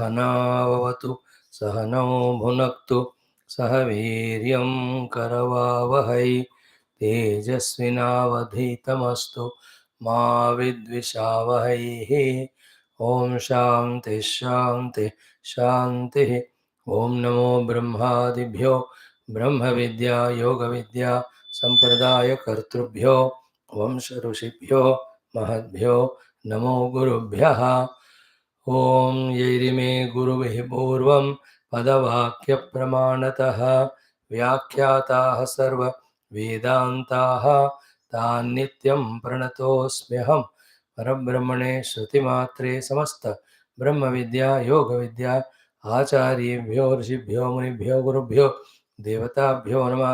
सहनाववतु सहनौ भुनक्तु सह वीर्यं करवावहै तेजस्विनावधीतमस्तु मा विद्विषावहैः। ॐ शान्ति शान्ति शान्तिः। ॐ नमो ब्रह्मादिभ्यो ब्रह्म विद्या योग विद्या संप्रदायकर्तृभ्यो वंश ऋषिभ्यो महद्भ्यो नमो गुरुभ्यः। ॐ यैरिमे गुरुभिः पूर्वं पदवाक्यप्रमाणतः व्याख्याताः सर्व वेदान्ताः तान् नित्यं प्रणतोऽस्म्यहं परब्रह्मणे श्रुतिमात्रे समस्त ब्रह्मविद्या योगविद्या आचार्येभ्यो ऋषिभ्यो मुनिभ्यो गुरुभ्यो देवताभ्यो नमः।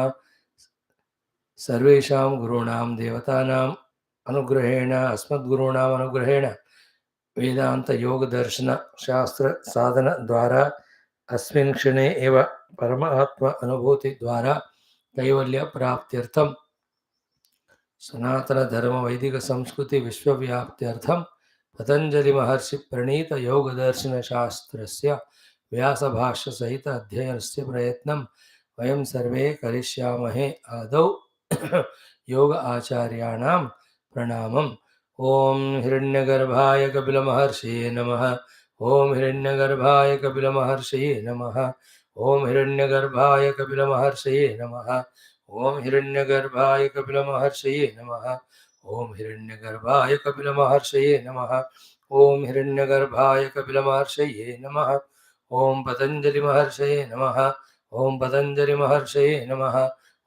सर्वेषां गुरूणां देवतानाम् अनुग्रहेण अस्मद्गुरूणाम् अनुग्रहेण वेदांत योग दर्शन शास्त्र साधन द्वारा अस्मिन् क्षणे एव परमात्म अनुभूति द्वारा कैवल्य प्राप्त्यर्थं सनातन धर्म वैदिक संस्कृति विश्वव्याप्त्यर्थं पतंजलि महर्षि प्रणीत योग दर्शन शास्त्रस्य व्यास भाष्य सहित अध्ययनस्य प्रयत्नं वयं सर्वे करिष्यामहे। आदौ योग आचार्याणां प्रणामम्। ओम हिरण्यगर्भाय कपिलमहर्षिये नमः। ओम हिरण्यगर्भाय कपिलमहर्षिये नमः। ओम हिरण्यगर्भाय कपिलमहर्षिये नमः। ओम हिरण्यगर्भाय कपिलमहर्षिये नमः। ओम हिरण्यगर्भाय कपिलमहर्षिये नमः। ओम हिरण्यगर्भाय कपिलमहर्षिये नमः। ओम पतंजलि महर्षये नमः। ओम पतंजलि महर्षये नमः।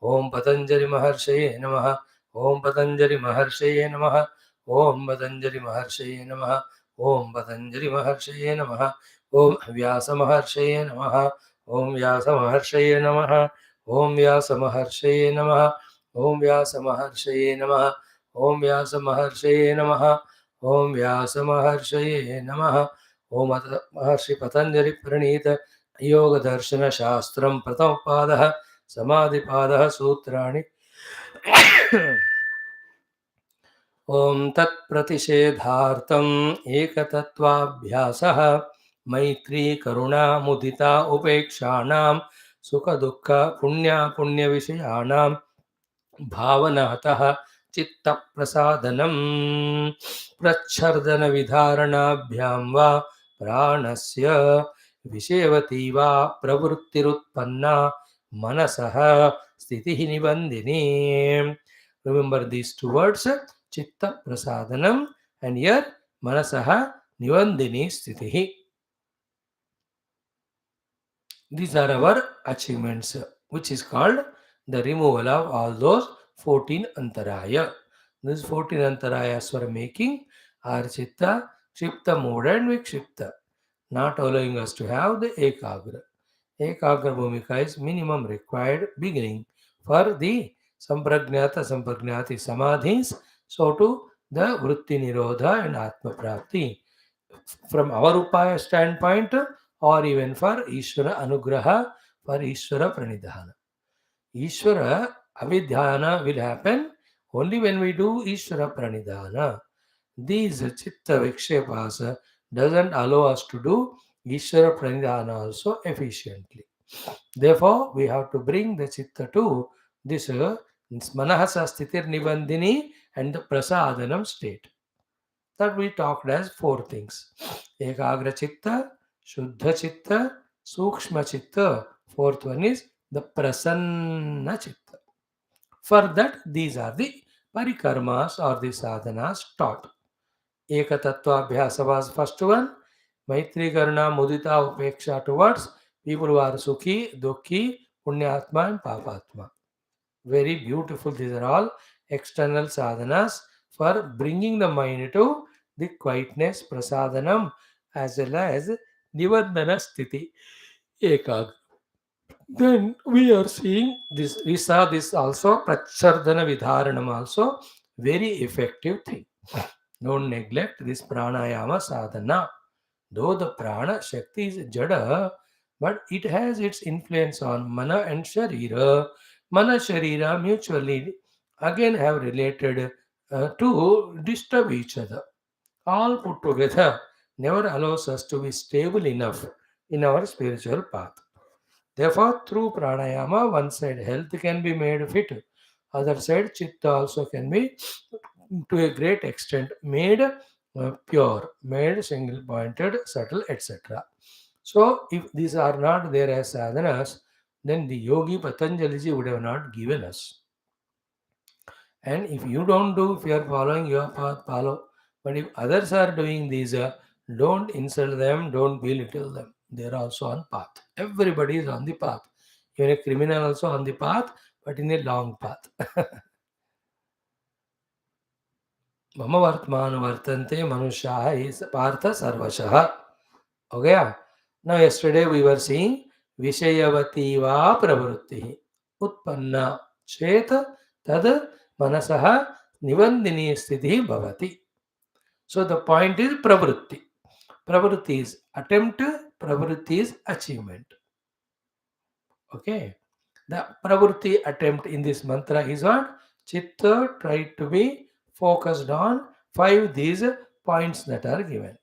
ओम पतंजलि महर्षये नमः। ओम पतंजलि महर्षये नमः। ओम पतंजलि महर्षये नमः। ओम पतंजलि महर्षये नमः। ओम व्यास महर्षये नमः। ओम व्यास महर्षये नमः। ओम व्यास महर्षये नमः। ओम व्यास महर्षये नमः। ओम व्यास महर्षये नमः। ओम व्यास महर्षये नमः। ओम महर्षि पतंजलि प्रणीत योग दर्शन शास्त्रं प्रथम पादः समाधिपादः सूत्राणि ॐ तत्प्रतिषेधार्थम् एकतत्त्वाभ्यासः मैत्री करुणा मुदिता उपेक्षाणां सुखदुःख पुण्यविषयाणां भावनातः चित्तप्रसादनं प्रच्छर्दनविधारणाभ्यां वा प्राणस्य विषयवती वा प्रवृत्तिरुत्पन्ना मनसः स्थितिः निबन्धिनी। Remember these two words, chitta prasadanam, and here manasaha nivandini sthitihi. These are our achievements, which is called the removal of all those 14 antaraya. These 14 antarayas for making our chitta, shipta mood and vikshipta, not allowing us to have the EKAGRA. EKAGRA bhumika is minimum required beginning for the sampragnati samadhis, so to the vritti nirodha and atma prapti. From our upaya standpoint, or even for Ishvara anugraha, for Ishvara pranidhana. Ishvara avidhyana will happen only when we do Ishvara pranidhana. These chitta vikshepas doesn't allow us to do Ishvara pranidhana also efficiently. Therefore, we have to bring the chitta to this manahasa stitir nibandini and the prasadanam state. That we talked as four things. Ekagra chitta, shuddha chitta, sukshma chitta. Fourth one is the prasanna chitta. For that, these are the parikarmas or the sadhanas taught. Ekatattva abhyasa was first one. Maitri karuna mudita upeksha towards people who are sukhi, dukhi, punyatma and papatma. Very beautiful. These are all external sadhanas for bringing the mind to the quietness, prasadanam, as well as nivandana sthiti, ekagra. Then we are seeing this, we saw this also, prachardana vidharanam also, very effective thing. Don't neglect this pranayama sadhana. Though the prana shakti is jada, but it has its influence on mana and sharira. Mana sharira mutually again have related to disturb each other. All put together, never allows us to be stable enough in our spiritual path. Therefore, through pranayama, one side health can be made fit, other side chitta also can be to a great extent made pure, made single pointed, subtle, etc. So, if these are not there as sadhanas, then the yogi Patanjali would have not given us. And if you don't do, if you are following your path, follow. But if others are doing these, don't insult them, don't belittle them. They are also on path. Everybody is on the path. Even a criminal also on the path, but in a long path. मम वर्तमान वर्तन्ते मनुष्याः इस पार्थ सर्वशः हो गया. Now yesterday we were seeing विषयवती वा प्रवृत्तिः उत्पन्ना चेत तद मनसः निबन्धिनी स्थितिः भवति. So the point is pravritti. Pravritti is attempt, pravritti is achievement. Okay. The pravritti attempt in this mantra is what? Chitta try to be focused on five these points that are given.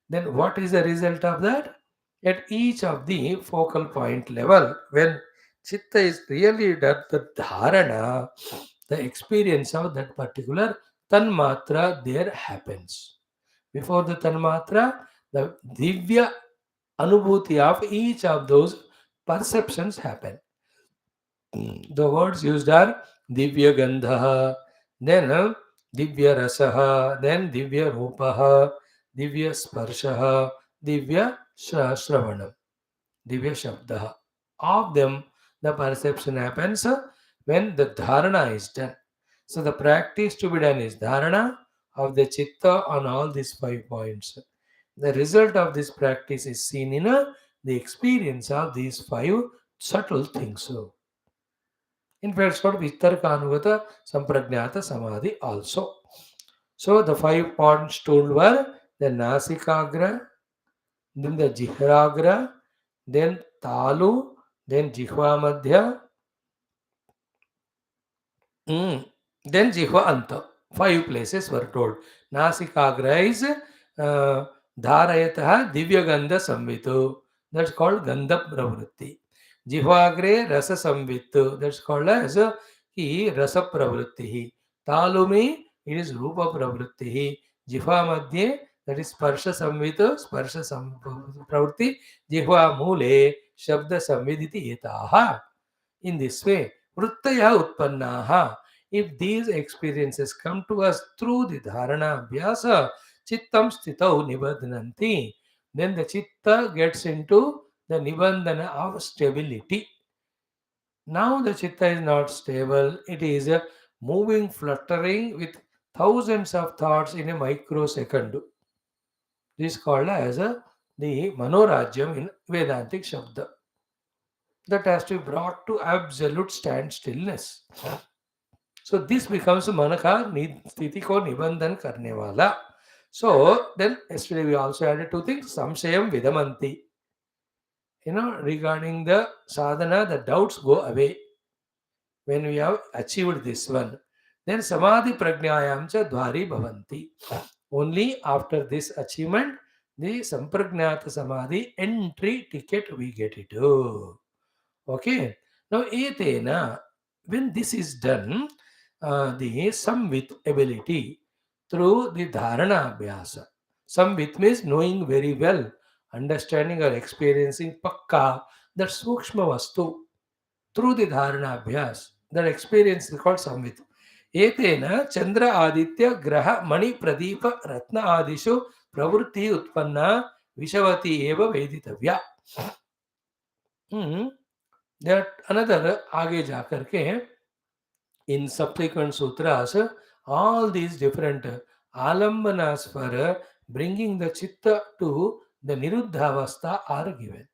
Then what is the result of that? At each of the focal point level, when chitta is really done the dharana, the experience of that particular tanmatra there happens. Before the tanmatra, the divya anubhuti of each of those perceptions happen. The words used are divya gandha, then divya rasaha, then divya rupaha, divya sparshaha, divya shravanam, divya shabdaha. Of them, the perception happens when the dharana is done. So the practice to be done is dharana of the chitta on all these 5 points. The result of this practice is seen in the experience of these 5 subtle things. So, in fact, it's called Vitarkanugata Sampragnata Samadhi also. So the 5 points told were the Nasikagra, then the Jihragra, then Talu, then Jihva Madhya, then Jihva Anta. 5 places were told. Nasikagra is Dharayataha Divyagandha Samvitu. That's called Gandha Pravritti. Jihvagre Rasa Samvitu. That's called as Rasa Pravritti. Talumi, it is Rupa Pravritti. Jihva Madhye, that is Sparsha Samvitu, Pravritti. Jihva Mule, Shabda Samviditi Etaha. In this way, Vruttaya Utpannaha. If these experiences come to us through the dharana vyasa, chittam stitau nibadhananti, then the chitta gets into the nibandhana of stability. Now the chitta is not stable, it is moving, fluttering with thousands of thoughts in a microsecond. This is called as the manorajyam in Vedantic Shabda. That has to be brought to absolute standstillness. So this becomes मन का स्थिति को निबंधन करने वाला. So then yesterday we also added 2 things. Samshayam vidamanti. Regarding the sadhana, the doubts go away when we have achieved this one. Then samadhi prajnayam cha dwari bhavanti. Only after this achievement, the sampragnata samadhi entry ticket we get it. Oh. Okay. Now etena, when this is done, the samvit ability through the dharana abhyasa. Samvit means knowing very well, understanding or experiencing pakka, that sukshma vastu through the dharana abhyas. That experience is called samvit. Etena chandra aditya graha mani pradeepa ratna adishu pravrutti utpanna vishavati eva veditavya. That another आगे जा करके in subsequent sutras, all these different alambanas for bringing the chitta to the niruddhavastha are given.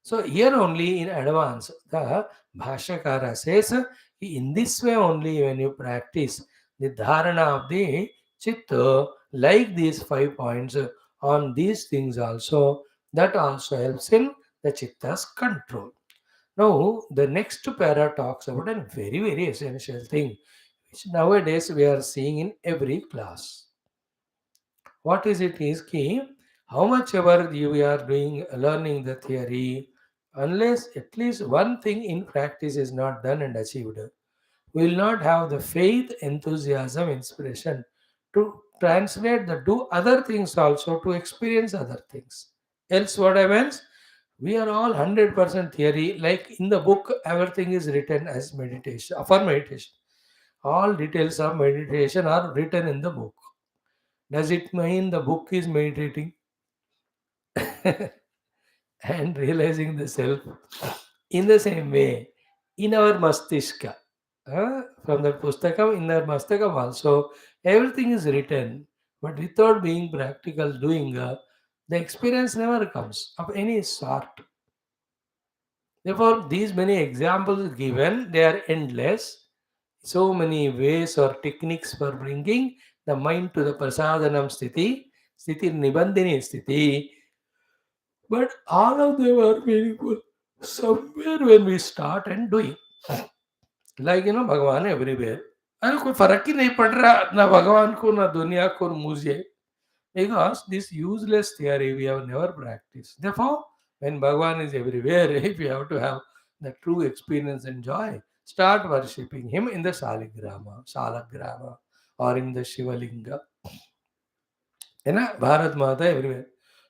So here only in advance, the Bhashyakara says, in this way only when you practice the dharana of the chitta, like these 5 points on these things also, that also helps in the chitta's control. Now, the next para talks about a very, very essential thing, which nowadays we are seeing in every class. What is it is key? How much ever you are doing learning the theory, unless at least one thing in practice is not done and achieved, we will not have the faith, enthusiasm, inspiration to translate the do other things also to experience other things. Else, what happens? We are all 100% theory. Like in the book, everything is written as meditation, for meditation. All details of meditation are written in the book. Does it mean the book is meditating and realizing the self? In the same way, in our Mastishka, from the Pustakam, in our Mastakam also, everything is written, but without being practical, doing, the experience never comes of any sort. Therefore, these many examples given, they are endless. So many ways or techniques for bringing the mind to the prasadanam sthiti, sthiti nibandhini sthiti, but all of them are meaningful somewhere when we start and doing. Like, भगवान है everywhere. अरे कोई फर्क ही नहीं पड़ रहा ना भगवान को ना दुनिया को मुझे. Because this useless theory we have never practiced. Therefore, when Bhagavan is everywhere, if you have to have the true experience and joy, start worshipping him in the Salagrama, or in the Shivalinga. Bharat Mata everywhere.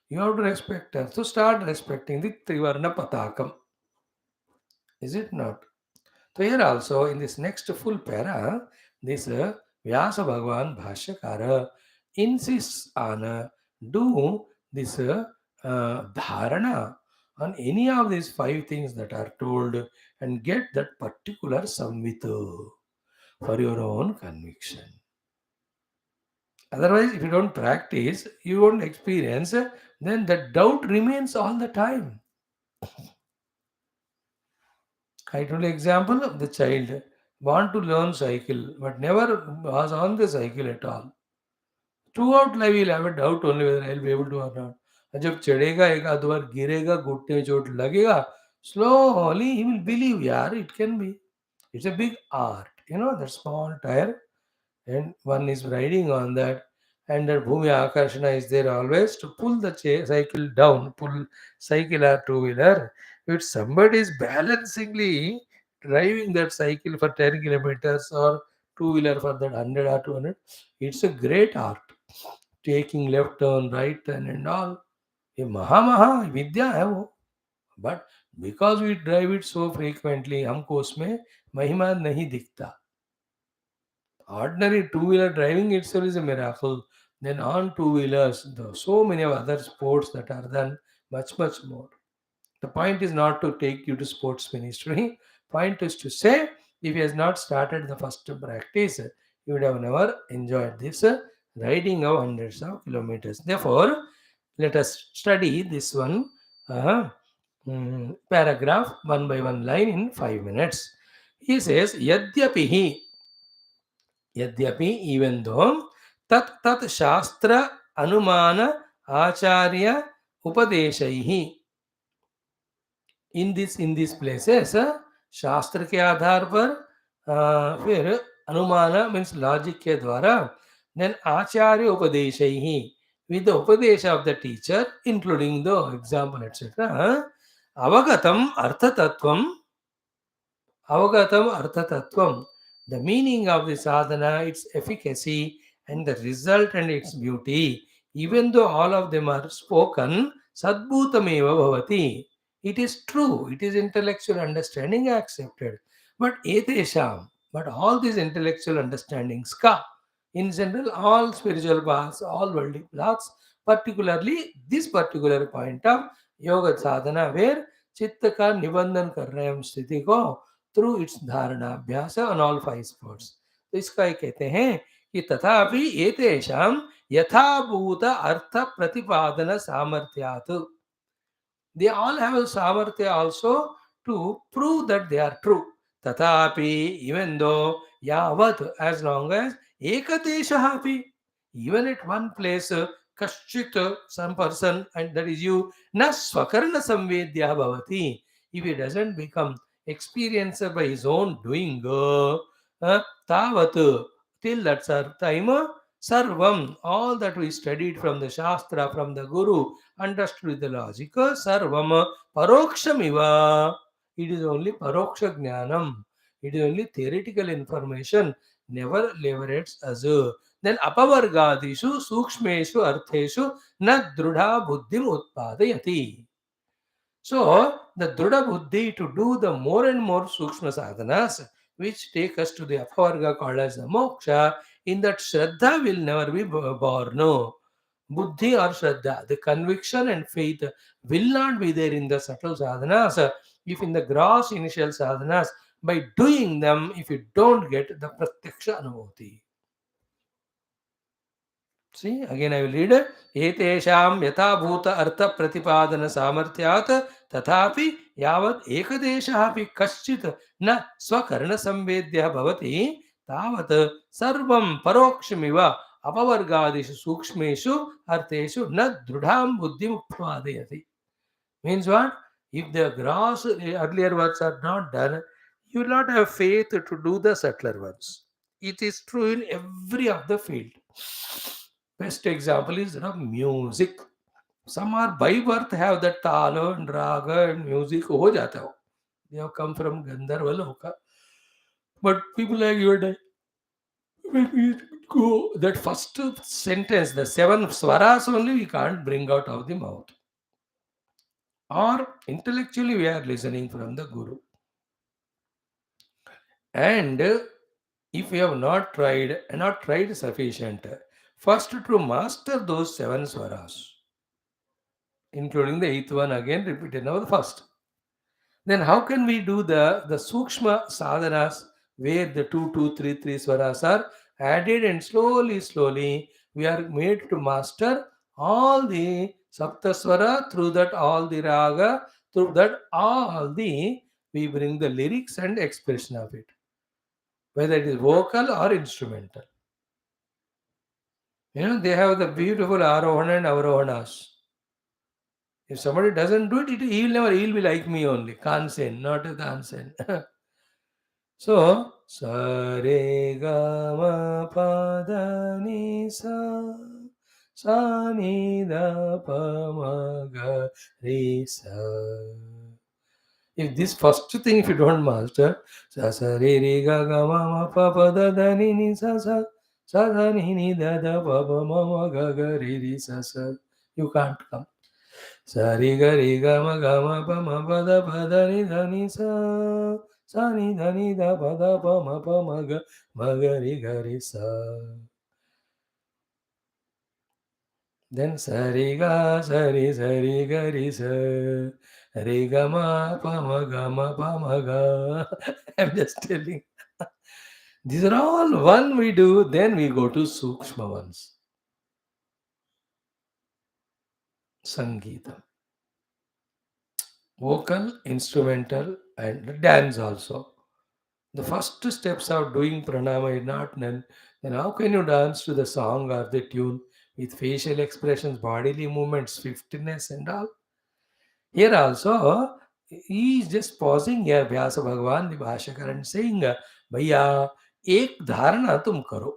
You have to respect her. So start respecting the Trivarna Patakam. Is it not? So here also in this next full para, this Vyasa Bhagavan Bhashyakara insists on do this dharana on any of these five things that are told and get that particular samvita for your own conviction. Otherwise, if you don't practice, you won't experience, then the doubt remains all the time. I told you example of the child want to learn cycle but never was on the cycle at all. Throughout life he'll have a doubt only whether I'll be able to or not. And जब चढ़ेगा एक आध बार गिरेगा घुटने में चोट लगेगा slowly he will believe यार it can be. It's a big art. That small tire and one is riding on that, and that bhumi akarshana is there always to pull the cycle down, pull cycle or two wheeler. If somebody is balancingly driving that cycle for 10 kilometers or two wheeler for that 100 or 200, it's a great art. Taking left turn, right turn and all, ये महा विद्या है वो. But because we drive it so frequently, हमको उसमें महिमा नहीं दिखता. Ordinary two-wheeler driving itself is a miracle. Then on two-wheelers, so many of other sports that are done, much more. The point is not to take you to sports ministry. Point is to say, if he has not started the first practice, you would have never enjoyed this riding of hundreds of kilometers. Therefore, let us study this one paragraph one by one line in 5 minutes. He says, Yadyapihi. यद्यपि even though tat शास्त्र अनुमान आचार्य उपदेशैहि in these places शास्त्र के आधार पर फिर अनुमान means logic के द्वारा then आचार्य उपदेशैहि with the उपदेश of the teacher including the example etc avagatam arthatatvam Avagatam Arthatattvam, the meaning of the sadhana, its efficacy, and the result and its beauty, even though all of them are spoken, Sadbhutameva Bhavati. It is true, it is intellectual understanding accepted. But Etesham, but all these intellectual understandings, Ka, in general, all spiritual paths, all worldly paths, particularly this particular point of yoga sadhana, where चित्त का निबंधन कर रहे हैं हम स्थिति को through it's धारणा अभ्यास ऑन ऑल फाइव स्पोर्ट्स. तो इसका ये कहते हैं कि तथापि एतेषां यथाभूत अर्थ प्रतिपादन सामर्थ्यात्, they all have a samarthya also to prove that they are true. Tathapi, even though yavat, as long as ekadesha api, even at one place, kaschit, some person, and that is you, na swakarna samvedya bhavati. If he doesn't become experiencer by his own doing, tavat, till that time, Sarvam, all that we studied from the Shastra, from the Guru, understood with the logic, Sarvam Parokshamiva. It is only Paroksha Jnanam. It is only theoretical information, never liberates us. Then Apavargadishu Sukshmeshu Artheshu Na Drudha Buddhim Utpadayati. So, the Druda Buddhi to do the more and more Sukshma sadhanas, which take us to the Apavarga called as the Moksha, in that Shraddha will never be born. No. Buddhi or Shraddha, the conviction and faith will not be there in the subtle sadhanas. If in the gross initial sadhanas, by doing them, if you don't get the Pratyaksha Anubhuti. See, again I will read. Etesham yatha bhuta artha pratipadana samarthyat तथापि यावत् एकदेशः अपि कश्चित् न स्वकर्ण संवेद्यः भवति तावत् सर्वं परोक्षमिव अपवर्गादिषु सूक्ष्मेषु अर्थेषु न दृढां बुद्धिम् उत्पादयति. Means what? If the gross earlier words are not done, you will not have faith to do the subtler ones. It is true in every of the field. Best example is music. Some are by birth have that tala and raga and music. हो जाता हो. They have come from Gandharva Loka. But people like you and I, when we go, that first sentence, the 7 swaras only we can't bring out of the mouth. Or intellectually we are listening from the Guru. And if we have not tried sufficient, first to master those 7 swaras, including the 8th one again repeated now the first. Then how can we do the Sukshma sadhanas where the 2, 2, 3 swaras are added and slowly we are made to master all the Saptaswara, through that all the raga, through that all the, we bring the lyrics and expression of it, whether it is vocal or instrumental. They have the beautiful Arohana and Avarohanas. If somebody doesn't do it, he'll be like me only. Kansen, not a Kansen. So, sa re ga ma pa da ni sa ni da pa ma ga re sa. If this first thing, if you don't master, sa re ga ma pa da ni sa ni da pa ma ga re sa. You can't come. Sa re ga ma pa ma da ni sa ni da pa ma ga re sa. Then sa re ga sa re sa re ga ma pa ma ga. I'm just telling. These are all one we do, then we go to Sukshma ones. Sangeetam. Vocal, instrumental, and dance also. The first steps of doing pranama is not done. Then how can you dance to the song or the tune with facial expressions, bodily movements, swiftness and all? Here also, he is just pausing here, Vyasa Bhagavan, the Bhashya, and saying, Bhaiya, ek dharana tum karo.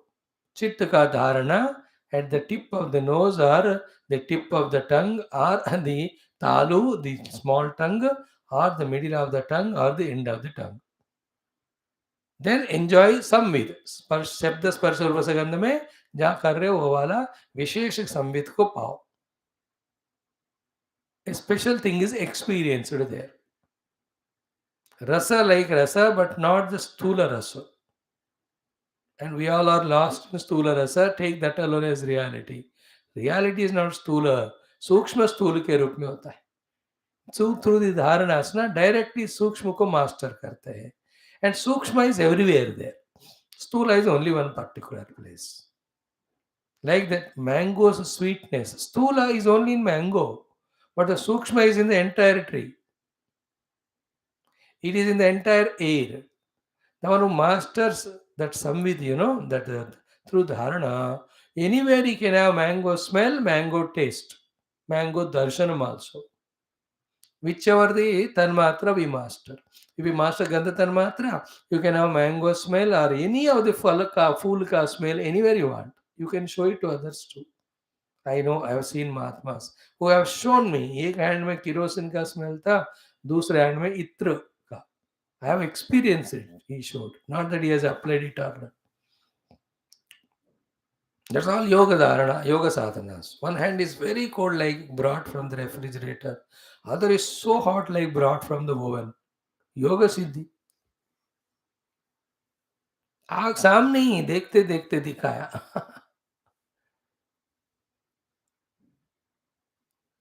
Chitta ka dharana at the tip of the nose or the tip of the tongue or the talu, the small tongue, or the middle of the tongue or the end of the tongue. Then enjoy संविद शब्द स्पर्श और रसगंध में जहाँ कर रहे हो वो वाला विशेष संविद को पाओ. A special thing is experienced there. Rasa like rasa, but not the stula rasa. And we all are lost in stula rasa. Take that alone as reality. Reality is not stula. Sukshma stula के रूप में होता है. So through the dharanasana, directly सूक्ष्म को master करते हैं. And sukshma is everywhere there. Stula is only one particular place. Like that mango's sweetness. Stula is only in mango. But the sukshma is in the entire tree. It is in the entire air. The one who masters that samvid, that through dharana, anywhere he can have mango smell, mango taste, mango darshanam also. Whichever the tanmatra we master. If we master gandha tanmatra, you can have mango smell or any of the fool ka smell anywhere you want. you can show it to others too. I know, I have seen Mahatmas who have shown me, एक hand में kerosene का smell था, दूसरे hand में इत्र का. I have experienced it, he showed. Not that he has applied it or not. That's all yoga dharana, yoga sadhanas. One hand is very cold like brought from the refrigerator. Other is so hot like brought from the oven. Yoga siddhi. आग सामने ही देखते देखते दिखाया.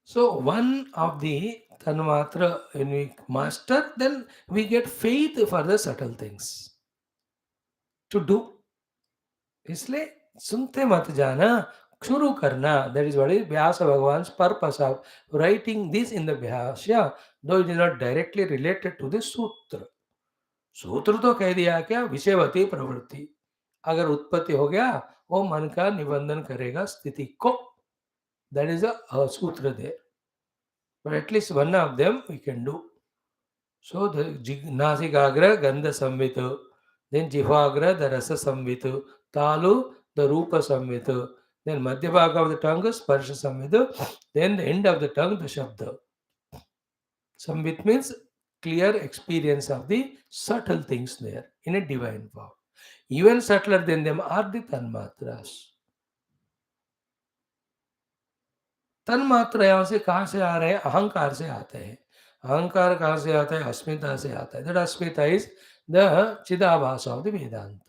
So one of the tanmatra, when we master, then we get faith for the subtle things to do. इसलिए सुनते मत जाना, शुरू करना. That is what is Vyasa Bhagwan's purpose of writing this in the Bhashya, though it is not directly related to the Sutra. सूत्र तो कह दिया क्या, विषयवती प्रवृत्ति. अगर उत्पत्ति हो गया, वो मन का निबंधन करेगा स्थिति को. That is a sutra there. But at least one of them we can do. So the nasikagra gandha samvitu, then jivagra the rasa samvitu, talu the rupa samvitu, then madhyabhaga of the tongue sparsha samvitu, then the end of the tongue the shabda. Samvit means clear experience of the subtle things there in a divine form. Even subtler than them are the tanmatras. तन्मात्र यहाँ से कहाँ से आ रहे हैं, अहंकार से आते हैं. अहंकार कहाँ से आता है, अस्मिता से आता है. दैट अस्मिता इज द चिदाभास ऑफ द वेदांत.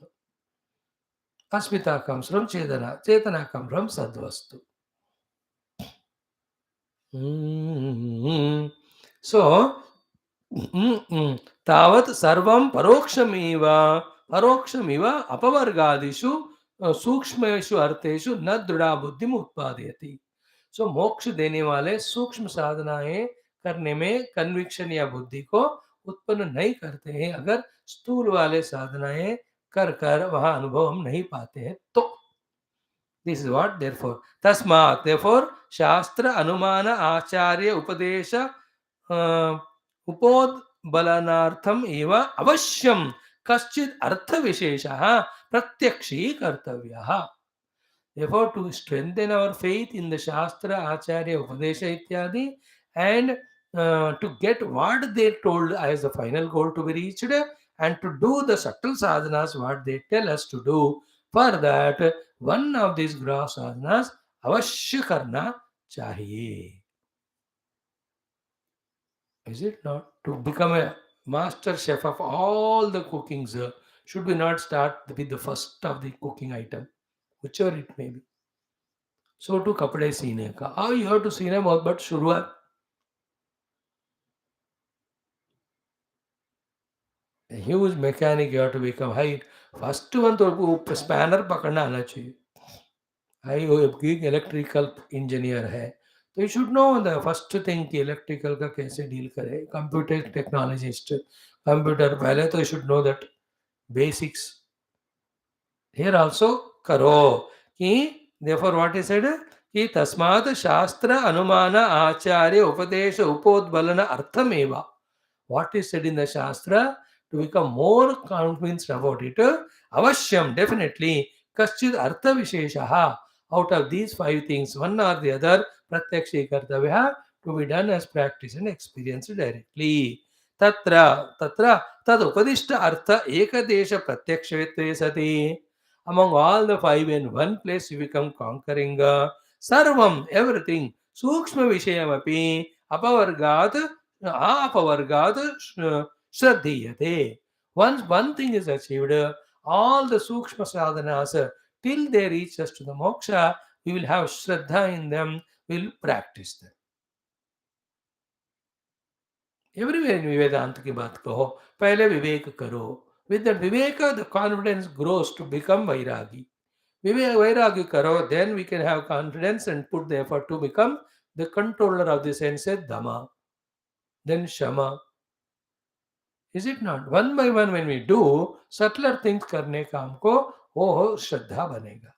अस्मिता comes from चेतना, चेतना comes from सद्वस्तु. So तावत् सर्वं परोक्षमेव परोक्षमिव अपवर्गादिषु सूक्ष्मेषु अर्थेषु न दृढ़ा बुद्धिम उत्पादयति. सो मोक्ष देने वाले सूक्ष्म साधनाएं करने में कन्विक्शन या बुद्धि को उत्पन्न नहीं करते हैं, अगर स्थूल वाले साधनाएं कर कर वहां अनुभव हम नहीं पाते हैं तो. दिस इज व्हाट देयरफॉर तस्मात् देयरफॉर शास्त्र अनुमान आचार्य उपदेश उपोद्बलनार्थम एव अवश्यम कश्चित् अर्थ विशेषः प्रत्यक्षीकर्तव्यः. Therefore, to strengthen our faith in the Shastra, Acharya, Upadesha, Ityadi, and to get what they told as the final goal to be reached, and to do the subtle sadhanas, what they tell us to do, for that, one of these gross sadhanas, avashya karna chahiye. Is it not? To become a master chef of all the cookings, should we not start with the first of the cooking item, whichever it may be? So to कपड़े सीने का, how you have to सीने बहुत, but शुरुआत. A huge mechanic you have to become. High first one तो spanner पकड़ना आना चाहिए. हाई एक इलेक्ट्रिकल इंजीनियर है तो you should know the first thing कि इलेक्ट्रिकल का कैसे डील करे. कंप्यूटर टेक्नोलॉजिस्ट, कंप्यूटर पहले तो you should know that basics. Here also करो कि therefore what is said कि तस्मात् शास्त्र अनुमान आचार्य उपदेश उपोद्बलन अर्थमेव. What is said in the shastra, to become more convinced about it, avashyam, definitely, kaschid artha visheshaha, out of these five things, one or the other, pratyakshi kartavya, to be done as practice and experience directly. Tatra tad upadishta artha ekadesha pratyakshavetve sati. Among all the five in one place you become conquering sarvam, everything, sukshma vishayamapi apavargat apavargat shraddhiyate. Once one thing is achieved, all the sukshma sadhanas, till they reach us to the moksha, we will have shraddha in them, we will practice them. Everywhere in Vedanta की बात कहो, पहले विवेक करो. With that viveka, the confidence grows to become vairagi. Vairagi karo, then we can have confidence and put the effort to become the controller of the senses, dhamma, then shama. Is it not? One by one when we do, subtler things करने का हमको वो श्रद्धा बनेगा.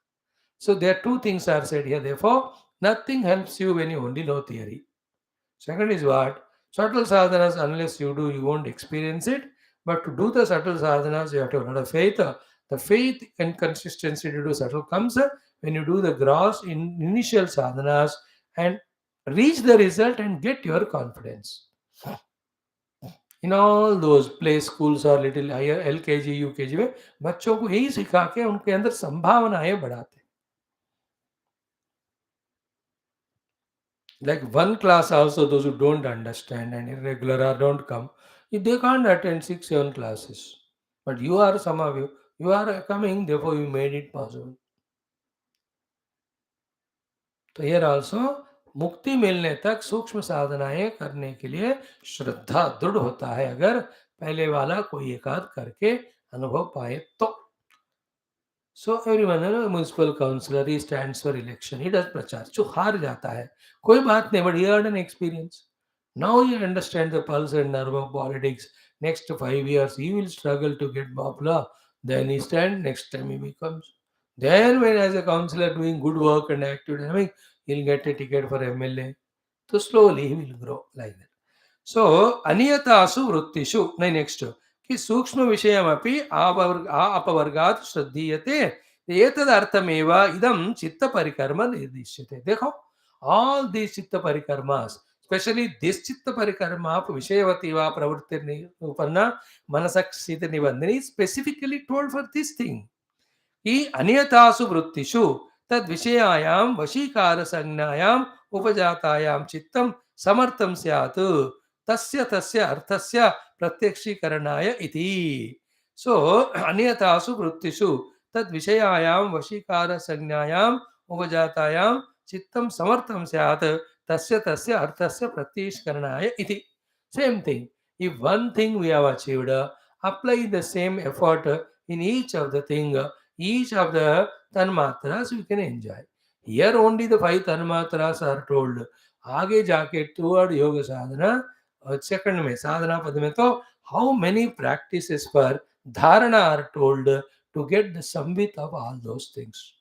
So there are two things are said here. Therefore, nothing helps you when you only know theory. Second is what? Subtle sadhanas, unless you do, you won't experience it. But to do the subtle sadhanas, you have to have a lot of faith. The faith and consistency to do subtle comes when you do the gross in initial sadhanas and reach the result and get your confidence. In all those play schools और little higher LKG UKG में बच्चों को यही सिखा के उनके अंदर संभावनाएं बढ़ाते हैं. Like one class also, those who don't understand and irregular or don't come, they can't attend 6 7 classes. But you are some of you are coming, therefore you made it possible. तो here also मुक्ति मिलने तक सूक्ष्म साधनाएं करने के लिए श्रद्धा दृढ़ होता है, अगर पहले वाला कोई एकाध करके अनुभव पाए तो. So everyone municipal councillor he stands for election, he does प्रचार, जो हार जाता है कोई बात नहीं, but he heard an experience. Now he understand the pulse and nerve of politics. Next 5 years he will struggle to get popular, then he stand, next time he becomes, then when as a counselor doing good work and active, I mean, he'll get a ticket for MLA. So slowly he will grow like that. सो अनियतासु वृत्तिषु नहीं next कि सूक्ष्म विषयमपि अपवर्गात् श्रद्धीयते एतदर्थमेव इदं चित्त परिकर्म निर्दिश्यते. देखो, all these चित्त परिकर्मास, especially this चित्त परिकर्मा विषयवती वा प्रवृत्तिर्निपन्ना मनसः स्थिति निबंधनी, specifically told for this thing. हि अनियतासु वृत्तिषु तद विषयायां वशीकार संज्ञायाम उपजातायां चित्तं समर्थं स्यात् तस्य तस्य अर्थस्य प्रत्यक्षीकरणाय इति. सो अन्यतासु वृत्तिषु तद विषयायां वशीकार संज्ञायाम उपजातायां चित्तं समर्थं स्यात् तस्य तस्य अर्थस्य प्रत्यक्षीकरणाय इति. Same thing. If one thing we have achieved, apply the same effort in each of the thing, each of the tanmatras we can enjoy. Here only the 5 tanmatras are told. आगे जाके toward yoga sadhana और second में साधना पद में तो how many practices for dharana are told to get the samvit of all those things.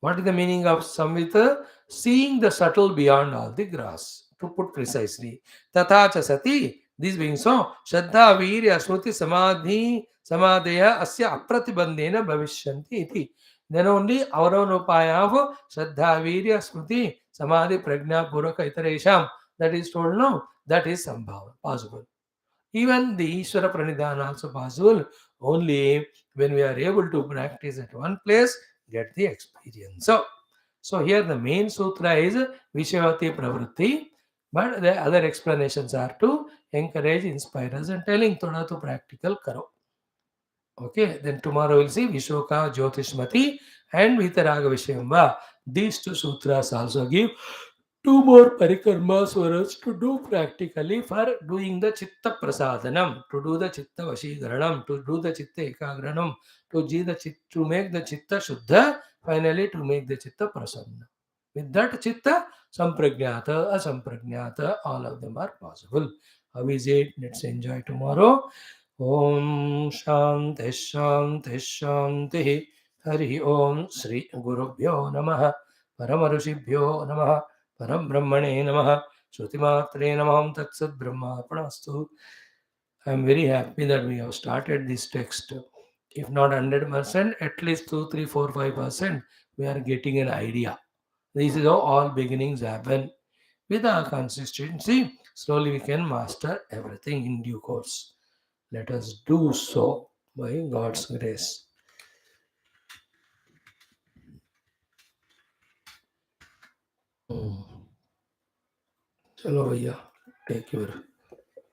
What is the meaning of samvita? Seeing the subtle beyond all the grass. To put precisely, तथा च सति, this being so, श्रद्धा वीर्य स्मृति समाधि समाधेय अस्य अप्रतिबंधेन भविष्यन्ति इति. Then only our own upaya of श्रद्धा वीर्य स्मृति समाधि प्रज्ञा पूर्वक इतरेषाम, that is told now, that is sambhava possible. Even the Ishvara Pranidhana also possible only when we are able to practice at one place, get the experience. So here the main sutra is Vishayavati Pravritti, but the other explanations are to encourage, inspire us and telling thoda to practical karo. Okay, then tomorrow we'll see Vishoka Jyotishmati and Vitaraga Vishayamba. These two sutras also give two more parikarmas for us to do practically for doing the chitta prasadhanam, to do the chitta vashikaranam, to do the chitta ekagranam, to make the chitta shuddha, finally to make the chitta prasanna. With that chitta, sampragnata, asampragnata, all of them are possible. How is it? Let's enjoy tomorrow. Om Shanti Shanti Shanti. Hari Om Sri Gurubhyo Namaha. Paramarusibhyo Namaha. परम ब्रह्मणे नमः. श्रुतिमात्रे नमः. तत्सत् ब्रह्मार्पणमस्तु. I am very happy that we have started this text. If not 100%, at least 2, 3, 4, 5%, we are getting an idea. This is how all beginnings happen. With our consistency, slowly we can master everything in due course. Let us do so by God's grace. चलो भैया, take care.